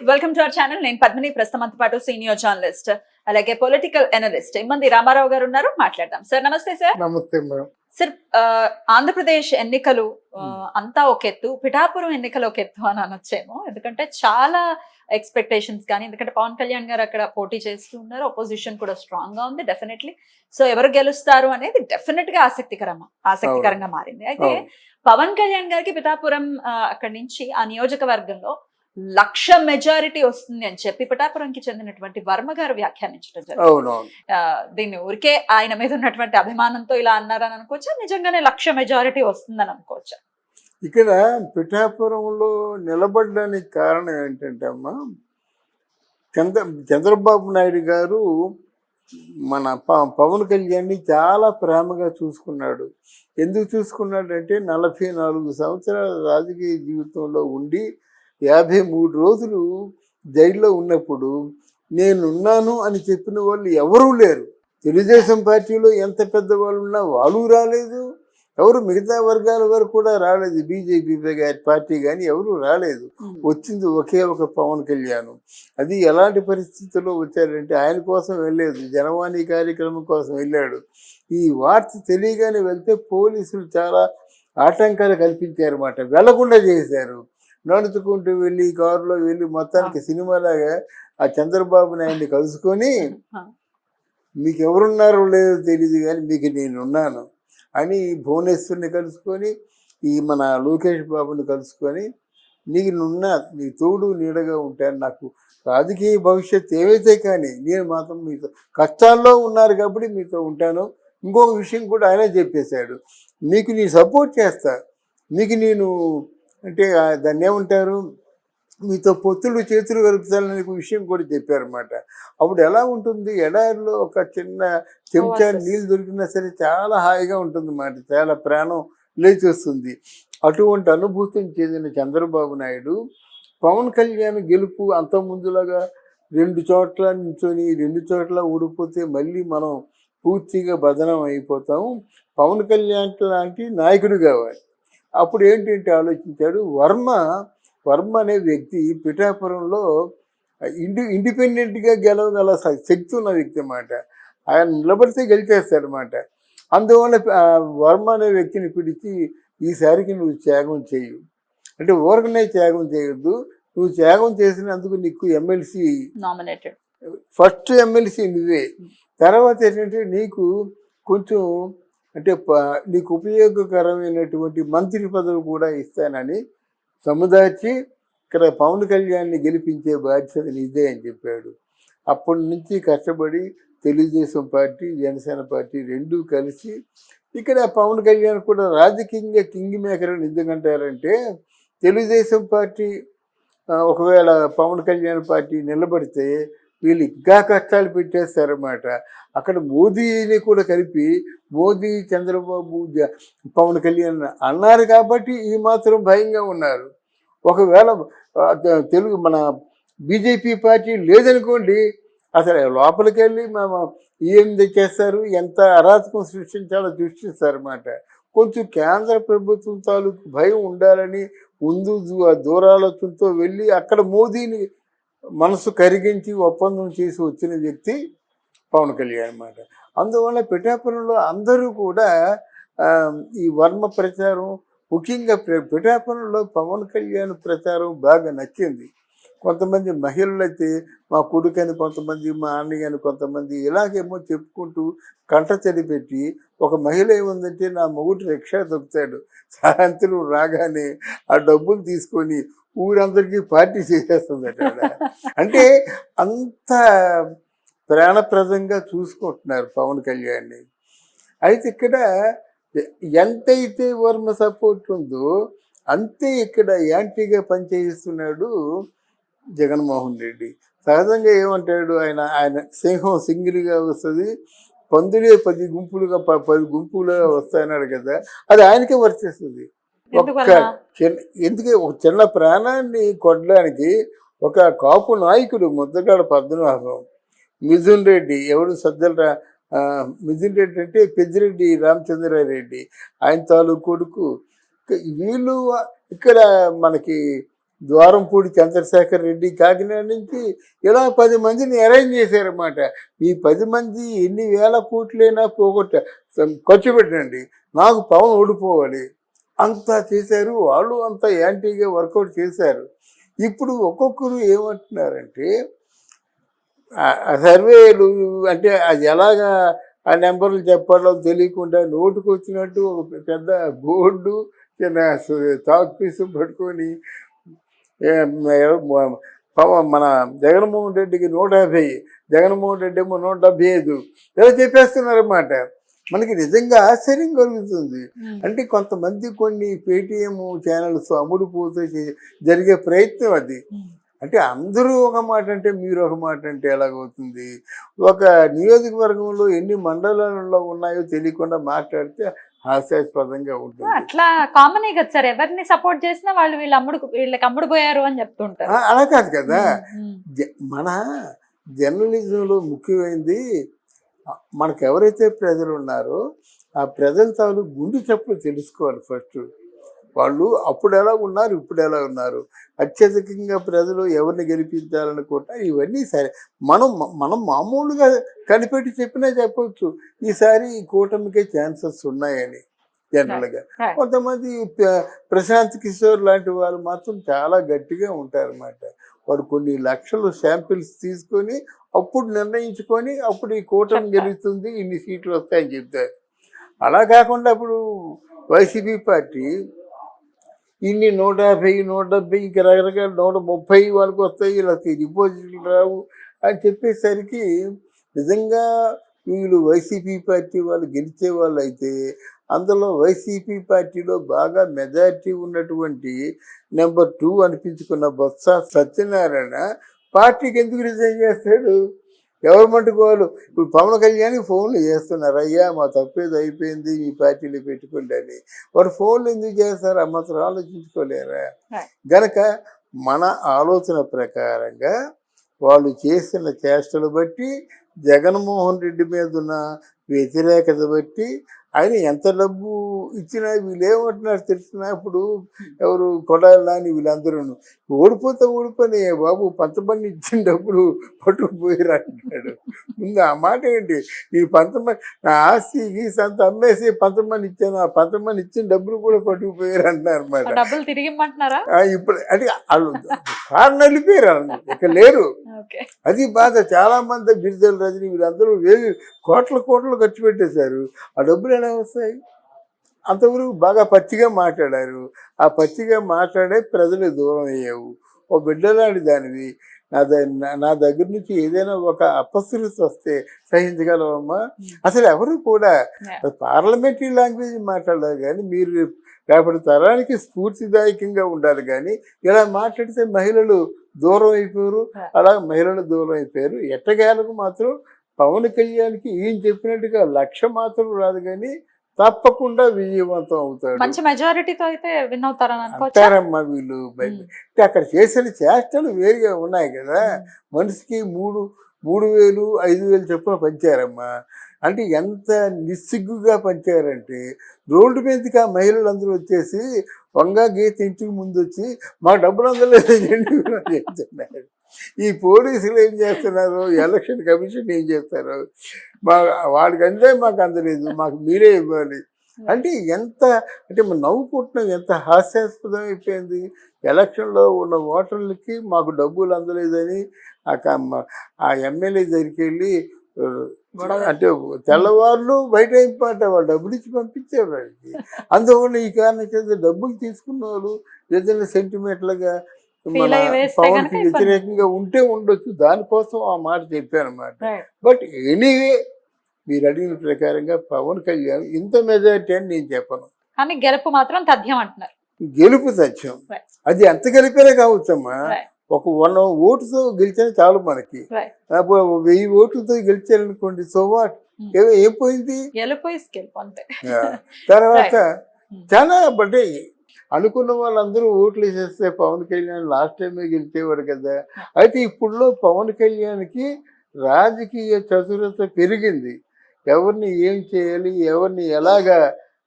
Welcome to our channel. నేను పద్మిని, ప్రస్తుతంతో పాటు senior journalist అలాగే పొలిటికల్ అనలిస్ట్ ఇమ్మంది రామారావు గారు ఉన్నారు. మాట్లాడదాం. సార్ నమస్తే. సార్ నమస్తే మేడం. సార్, ఆంధ్రప్రదేశ్ ఎన్నికలు అంతా ఒక ఎత్తు, పిఠాపురం ఎన్నికలు ఒక ఎత్తు అని అనొచ్చేమో. ఎందుకంటే చాలా ఎక్స్పెక్టేషన్స్ కానీ, ఎందుకంటే పవన్ కళ్యాణ్ గారు అక్కడ పోటీ చేస్తూ ఉన్నారు, అపోజిషన్ కూడా స్ట్రాంగ్ గా ఉంది డెఫినెట్లీ. సో ఎవరు గెలుస్తారు అనేది డెఫినెట్ గా ఆసక్తికరంగా మారింది. అయితే పవన్ కళ్యాణ్ గారికి పిఠాపురం అక్కడి నుంచి ఆ నియోజకవర్గంలో 1,00,000 మెజారిటీ వస్తుంది అని చెప్పి పిఠాపురంకి చెందినటువంటి వర్మ గారు వ్యాఖ్యానించడం జరిగింది. దీన్ని ఊరికే ఆయన మీద ఉన్నటువంటి అభిమానంతో ఇలా అన్నారని అనుకోవచ్చా, నిజంగానే 1,00,000 మెజారిటీ వస్తుందని అనుకోవచ్చా? ఇక్కడ పిఠాపురంలో నిలబడడానికి కారణం ఏంటంటే అమ్మా, చంద్రబాబు నాయుడు గారు మన పవన్ కళ్యాణ్ని చాలా ప్రేమగా చూసుకున్నాడు. ఎందుకు చూసుకున్నాడంటే 44 సంవత్సరాల రాజకీయ జీవితంలో ఉండి 53 రోజులు జైల్లో ఉన్నప్పుడు నేనున్నాను అని చెప్పిన వాళ్ళు ఎవరూ లేరు. తెలుగుదేశం పార్టీలో ఎంత పెద్దవాళ్ళు ఉన్నా వాళ్ళు రాలేదు, ఎవరు మిగతా వర్గాల వరకు కూడా రాలేదు. బీజేపీ పార్టీ కానీ ఎవరు రాలేదు. వచ్చింది ఒకే ఒక పవన్ కళ్యాణ్. అది ఎలాంటి పరిస్థితుల్లో వచ్చాడంటే ఆయన కోసం వెళ్ళలేదు, జనవాణి కార్యక్రమం కోసం వెళ్ళాడు. ఈ వార్త తెలియగానే వెళ్తే పోలీసులు చాలా ఆటంకాలు కల్పించారన్నమాట, వెళ్లకుండా చేశారు. నడుచుకుంటూ వెళ్ళి కారులో వెళ్ళి మొత్తానికి సినిమాలాగా ఆ చంద్రబాబు నాయుడిని కలుసుకొని, మీకు ఎవరున్నారో లేదో తెలియదు కానీ మీకు నేనున్నాను అని భువనేశ్వర్ని కలుసుకొని, ఈ మన లోకేష్ బాబుని కలుసుకొని, నీ తోడు నీడగా ఉంటాను, నాకు రాజకీయ భవిష్యత్తు ఏవైతే కానీ నేను మాత్రం మీతో కష్టాల్లో ఉన్నారు కాబట్టి మీతో ఉంటాను. ఇంకొక విషయం కూడా ఆయనే చెప్పేశాడు, మీకు నేను సపోర్ట్ చేస్తా, మీకు నేను అంటే దాన్ని ఏమంటారు, మీతో పొత్తులు చేతులు కలుపుతాననే విషయం కూడా చెప్పారన్నమాట. అప్పుడు ఎలా ఉంటుంది, ఎడారిలో ఒక చిన్న చెంచా నీళ్ళు దొరికినా సరే చాలా హాయిగా ఉంటుంది అన్నమాట, చాలా ప్రాణం లేచి వస్తుంది. అటువంటి అనుభూతిని చెందిన చంద్రబాబు నాయుడు పవన్ కళ్యాణ్ గెలుపు అంత ముందులాగా 2 చోట్ల నించొని 2 చోట్ల ఓడిపోతే మళ్ళీ మనం పూర్తిగా బదనం అయిపోతాము, పవన్ కళ్యాణ్ లాంటి నాయకుడు కావాలి. అప్పుడు ఏంటంటే ఆలోచించాడు, వర్మ అనే వ్యక్తి పిఠాపురంలో ఇండిపెండెంట్గా గెలవగల శక్తి ఉన్న వ్యక్తి అన్నమాట. ఆయన నిలబడితే గెలిచేస్తాడనమాట. అందువల్ల వర్మ అనే వ్యక్తిని పిలిచి, ఈసారికి నువ్వు త్యాగం చేయు అంటే ఊరకనే త్యాగం చేయొద్దు, నువ్వు త్యాగం చేసినందుకు నీకు ఎమ్మెల్సీ నామినేటెడ్, ఫస్ట్ ఎమ్మెల్సీ నువ్వే, తర్వాత ఏంటంటే నీకు కొంచెం అంటే నీకు ఉపయోగకరమైనటువంటి మంత్రి పదవి కూడా ఇస్తానని సముదార్చి ఇక్కడ పవన్ కళ్యాణ్ని గెలిపించే బాధ్యత నీదే అని చెప్పాడు. అప్పటి నుంచి కష్టపడి తెలుగుదేశం పార్టీ జనసేన పార్టీ రెండూ కలిసి ఇక్కడ పవన్ కళ్యాణ్ కూడా రాజకీయంగా కింగ్ మేకర్ అని ఎందుకంటారంటే, తెలుగుదేశం పార్టీ ఒకవేళ పవన్ కళ్యాణ్ పార్టీ నిలబడితే వీళ్ళు ఇంకా కష్టాలు పెట్టేస్తారన్నమాట. అక్కడ మోదీని కూడా కలిపి మోదీ చంద్రబాబు పవన్ కళ్యాణ్ అన్నారు కాబట్టి ఈ మాత్రం భయంగా ఉన్నారు. ఒకవేళ మన బీజేపీ పార్టీ లేదనుకోండి, అసలు లోపలికి వెళ్ళి మేము ఏం తెచ్చేస్తారు, ఎంత అరాచకం సృష్టిస్తారన్నమాట. కొంచెం కేంద్ర ప్రభుత్వం తాలూకు భయం ఉండాలని ముందు దూరాలోచనతో వెళ్ళి అక్కడ మోదీని మనసు కరిగించి ఒప్పందం చేసి వచ్చిన వ్యక్తి పవన్ కళ్యాణ్ అన్నమాట. అందువల్ల పిఠాపురంలో అందరూ కూడా ఈ వర్మ ప్రచారం, ముఖ్యంగా పిఠాపురంలో పవన్ కళ్యాణ్ ప్రచారం బాగా నచ్చింది. కొంతమంది మహిళలు అయితే మా కొడుకని, కొంతమంది మా అన్నయ్య అని, కొంతమంది ఇలాగేమో చెప్పుకుంటూ కంటతడి పెట్టి, ఒక మహిళ ఏముందంటే నా మొగుడు రిక్షా దొక్కుతాడు, సాయంత్రం రాగానే ఆ డబ్బులు తీసుకొని ఊరందరికీ పార్టీ చేసేస్తుందట. అంటే అంత ప్రాణప్రదంగా చూసుకుంటున్నారు పవన్ కళ్యాణ్ని. అయితే ఇక్కడ ఎంతైతే వర్మ సపోర్ట్ ఉందో అంతే ఇక్కడ యాంటీగా పనిచేస్తున్నాడు జగన్మోహన్ రెడ్డి. సహజంగా ఏమంటాడు ఆయన సింహం సింగిల్గా వస్తుంది, పందులే 10 గుంపులుగా 10 గుంపులుగా వస్తాయన్నాడు కదా, అది ఆయనకే వర్తిస్తుంది. ఎందుకే ఒక చిన్న ప్రాణాన్ని కొట్టడానికి ఒక కాపు నాయకుడు ముద్దగాడ పద్మనాభం, మిథున్ రెడ్డి, ఎవడు మిథున్ రెడ్డి అంటే పెద్దిరెడ్డి రామచంద్రారెడ్డి, ఆయన తాలూకు కొడుకు, వీళ్ళు ఇక్కడ మనకి ద్వారంపూడి చంద్రశేఖర్ రెడ్డి కాకినాడ నుంచి ఇలా 10 మందిని అరేంజ్ చేశారన్నమాట. ఈ 10 మంది ఎన్ని వేల కోట్లైనా ఖర్చు పెట్టండి, నాకు పవన్ ఓడిపోవాలి అంతా చేశారు. వాళ్ళు అంతా యాంటీగా వర్కౌట్ చేశారు. ఇప్పుడు ఒక్కొక్కరు ఏమంటున్నారంటే ఆ సర్వేలు అంటే అది ఎలాగా ఆ నెంబర్లు చెప్పాలో తెలియకుండా నోటుకు వచ్చినట్టు ఒక పెద్ద బోర్డు చిన్న చాక్ పీసు పట్టుకొని మన జగన్మోహన్ రెడ్డికి 150, జగన్మోహన్ రెడ్డి ఏమో 175 ఇలా చెప్పేస్తున్నారన్నమాట. మనకి నిజంగా ఆశ్చర్యం కలుగుతుంది. అంటే కొంతమంది కొన్ని పేటీఎం ఛానల్స్ అమ్ముడుపోతే జరిగే ప్రయత్నం అది. అంటే అందరూ ఒక మాట అంటే మీరు ఒక మాట అంటే ఎలాగవుతుంది? ఒక నియోజకవర్గంలో ఎన్ని మండలాలలో ఉన్నాయో తెలియకుండా మాట్లాడితే హాస్యాస్పదంగా ఉంటుంది. అట్లా కామనే కదా సార్, ఎవరిని సపోర్ట్ చేసినా వాళ్ళు వీళ్ళకి అమ్ముడు పోయారు అని చెప్తుంటారు. అలా కాదు కదా, మన జర్నలిజంలో ముఖ్యమైనది మనకు ఎవరైతే ప్రజలు ఉన్నారో ఆ ప్రజల తాను గుండె చప్పుడు తెలుసుకోవాలి ఫస్ట్. వాళ్ళు అప్పుడు ఎలా ఉన్నారు, ఇప్పుడు ఎలా ఉన్నారు, అత్యధికంగా ప్రజలు ఎవరిని గెలిపించాలనుకుంటా ఇవన్నీ సరే మనం మామూలుగా కనిపెట్టి చెప్పినా చెప్పవచ్చు ఈసారి ఈ కూటమికే ఛాన్సెస్ ఉన్నాయని జనరల్గా. కొంతమంది ప్రశాంత్ కిషోర్ లాంటి వాళ్ళు మాత్రం చాలా గట్టిగా ఉంటారన్నమాట. వాడు కొన్ని లక్షలు శాంపిల్స్ తీసుకొని అప్పుడు నిర్ణయించుకొని అప్పుడు ఈ కూటమి గెలుస్తుంది, ఇన్ని సీట్లు వస్తాయని చెప్తారు. అలా కాకుండా ఇప్పుడు వైసీపీ పార్టీ ఇన్ని 150, 170 ఇంకా రకరకాల 130 వాళ్ళకి వస్తాయి, ఇలా డిపాజిట్లు రావు అని చెప్పేసరికి నిజంగా వీళ్ళు వైసీపీ పార్టీ వాళ్ళు గెలిచే వాళ్ళు అయితే అందులో వైసీపీ పార్టీలో బాగా మెజారిటీ ఉన్నటువంటి నెంబర్ 2 అనిపించుకున్న బొత్స సత్యనారాయణ పార్టీకి ఎందుకు రిజైన్ చేస్తాడు? ఎవరు మట్టుకోవాలి? ఇప్పుడు పవన్ కళ్యాణ్కి ఫోన్లు చేస్తున్నారు, అయ్యా మా తప్పేది అయిపోయింది మీ పార్టీలో పెట్టుకోండి అని. వారు ఫోన్లు ఎందుకు చేస్తారు? మాత్రం ఆలోచించుకోలేరా? గనక మన ఆలోచన ప్రకారంగా వాళ్ళు చేసిన చేష్టలు బట్టి జగన్మోహన్ రెడ్డి మీద ఉన్న వ్యతిరేకత బట్టి ఆయన ఎంత డబ్బు ఇచ్చినా వీళ్ళు ఏమంటున్నారు తెలిసిన ఇప్పుడు ఎవరు కొడాలని వీళ్ళందరూ ఓడిపోని బాబు పంతమంది ఇచ్చిన డబ్బులు పట్టుకుపోయారు అంటున్నాడు. ముందు ఆ మాట ఏంటి? ఈ నా ఆస్తి గీసి అంత అమ్మేసి పంతమంది ఇచ్చాను, ఆ పంతమంది ఇచ్చిన డబ్బులు కూడా పట్టుకుపోయారు అంటున్నారు అన్నమాట. ఇప్పుడు అంటే వాళ్ళు కారు నలిపోయారు, ఇక్కడ లేరు. అది బాధ. చాలా మంది బిర్జల రజని వీళ్ళందరూ కోట్లు ఖర్చు పెట్టేశారు, ఆ డబ్బులు ఎలా వస్తాయి? అంతవరకు బాగా పచ్చిగా మాట్లాడారు, ఆ పచ్చిగా మాట్లాడే ప్రజలు దూరం అయ్యావు. ఓ బిడ్డలాంటి దానివి నా దగ్గర నుంచి ఏదైనా ఒక అపశృతి వస్తే సహించగలవమ్మా? అసలు ఎవరు కూడా పార్లమెంటరీ లాంగ్వేజ్ మాట్లాడారు, కానీ మీరు రేపటి తరానికి స్ఫూర్తిదాయకంగా ఉండాలి. కానీ ఇలా మాట్లాడితే మహిళలు దూరం అయిపోయారు, అలా మహిళలు దూరం అయిపోయారు. ఎట్టగేలకు మాత్రం పవన్ కళ్యాణ్కి ఈయన చెప్పినట్టుగా 1,00,000 మాత్రం రాదు, కానీ తప్పకుండా విజయవంతం అవుతాడు. మంచి మెజారిటీతో అయితే విన్ అవుతారమ్మా వీళ్ళు. అక్కడ చేసిన చేష్టలు వేరుగా ఉన్నాయి కదా. మనిషికి 3,000, 5,000 చొప్పున పంచారమ్మా. అంటే ఎంత నిస్సిగ్గుగా పంచారంటే రోడ్డు మీదకి ఆ మహిళలందరూ వచ్చేసి వంగా గీత ఇంటికి ముందు వచ్చి మా డబ్బులు అందలేదండి చెప్తున్నారు. ఈ పోలీసులు ఏం చేస్తున్నారు, ఎలక్షన్ కమిషన్ ఏం చేస్తారు, వాడికి అందే మాకు అందలేదు, మాకు మీరే ఇవ్వాలి అంటే ఎంత అంటే నవ్వుకుంటున్నాం. ఎంత హాస్యాస్పదం అయిపోయింది. ఎలక్షన్లో ఉన్న ఓటర్లకి మాకు డబ్బులు అందలేదని ఆ ఎమ్మెల్యే దగ్గరికి వెళ్ళి అంటే తెల్లవారులు బయట అయిపోట వాళ్ళు డబ్బులు ఇచ్చి పంపించారు వాడికి. అందువల్ల ఈ కారణం చేత డబ్బులు తీసుకున్న వాళ్ళు ఏదైనా సెంటిమెంట్లుగా మన పవన్కి వ్యతిరేకంగా ఉంటే ఉండొచ్చు, దానికోసం ఆ మాట చెప్పాను అనమాట. బట్ ఎనీవే మీరు అడిగిన ప్రకారంగా పవన్ కళ్యాణ్ ఇంత మెజారిటీ అని నేను చెప్పను, కానీ గెలుపు మాత్రం తథ్యం అంటున్నారు. గెలుపు తథ్యం. అది ఎంత గెలిపేనే కావచ్చమ్మా. ఒక 100 ఓటుతో గెలిచిన చాలు మనకి. 1000 ఓట్లతో గెలిచారనుకోండి, సో వాట్, ఏం పోయింది? తర్వాత చాలా అంటే అనుకున్న వాళ్ళందరూ ఓట్లు వేసేస్తే పవన్ కళ్యాణ్ లాస్ట్ టైమే గెలిచేవాడు కదా. అయితే ఇప్పుడులో పవన్ కళ్యాణ్కి రాజకీయ చతురత పెరిగింది. ఎవరిని ఏం చేయాలి, ఎవరిని ఎలాగా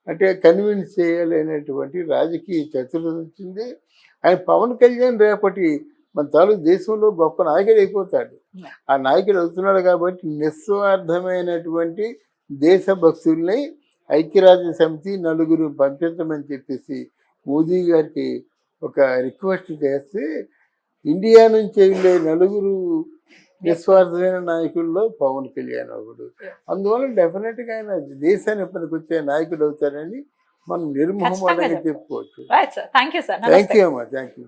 అంటే కన్విన్స్ చేయాలి అనేటువంటి రాజకీయ చతురత వచ్చింది. ఆయన పవన్ కళ్యాణ్ రేపటి మన తాలూకు దేశంలో గొప్ప నాయకుడు అయిపోతాడు. ఆ నాయకుడు అవుతున్నాడు కాబట్టి నిస్వార్థమైనటువంటి దేశభక్తుల్ని ఐక్యరాజ్య సమితి నలుగురు పంపించమని చెప్పేసి మోదీ గారికి ఒక రిక్వెస్ట్ చేస్తే ఇండియా నుంచి వెళ్ళే నలుగురు నిస్వార్థమైన నాయకుల్లో పవన్ కళ్యాణ్ ఒకడు. అందువల్ల డెఫినెట్గా ఆయన దేశాన్ని పనికొచ్చే నాయకుడు అవుతారని మనం నిర్మోహమాటంగా చెప్పుకోవచ్చు. Right sir, thank you sir. Thank you అమ్మా, థ్యాంక్ యూ.